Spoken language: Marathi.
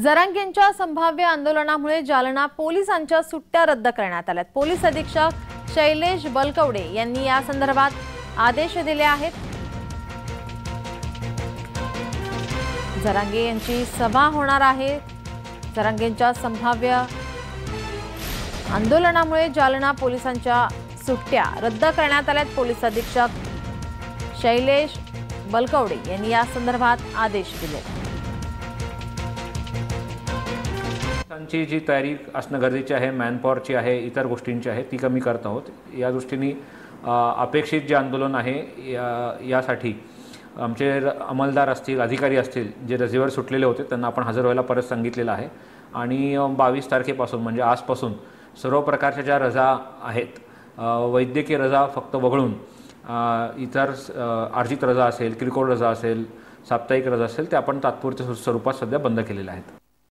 जरांगेंच्या संभाव्य आंदोलनामुळे जालना पोलिसांच्या सुट्ट्या रद्द करण्यात आल्यात। पोलीस अधीक्षक शैलेश बलकवडे यांनी या संदर्भात आदेश दिले आहेत। जरांगे यांची सभा होणार आहे। जरांगेंच्या संभाव्य आंदोलनामुळे जालना पोलिसांच्या सुट्ट्या रद्द करण्यात आल्यात। पोलीस अधीक्षक शैलेश बलकवडे यांनी या संदर्भात आदेश दिले। ची जी तयारी असणं गरजेची आहे, मॅनपॉवरची आहे, इतर गोष्टींची आहे, ती कमी करत आहोत। या दृष्टीने अपेक्षित जे आंदोलन आहे यासाठी आमचे अंमलदार असतील, अधिकारी असतील, जे रजेवर सुटलेले होते त्यांना आपण हजर व्हायला परत सांगितलेलं आहे। आणि 22 तारखेपासून म्हणजे आजपासून सर्व प्रकारच्या ज्या रजा आहेत, वैद्यकीय रजा फक्त वगळून इतर अर्जित रजा असेल, किरकोळ रजा असेल, साप्ताहिक रजा असेल, ते आपण तात्पुरत्या स्वरूपात सध्या बंद केलेल्या आहेत।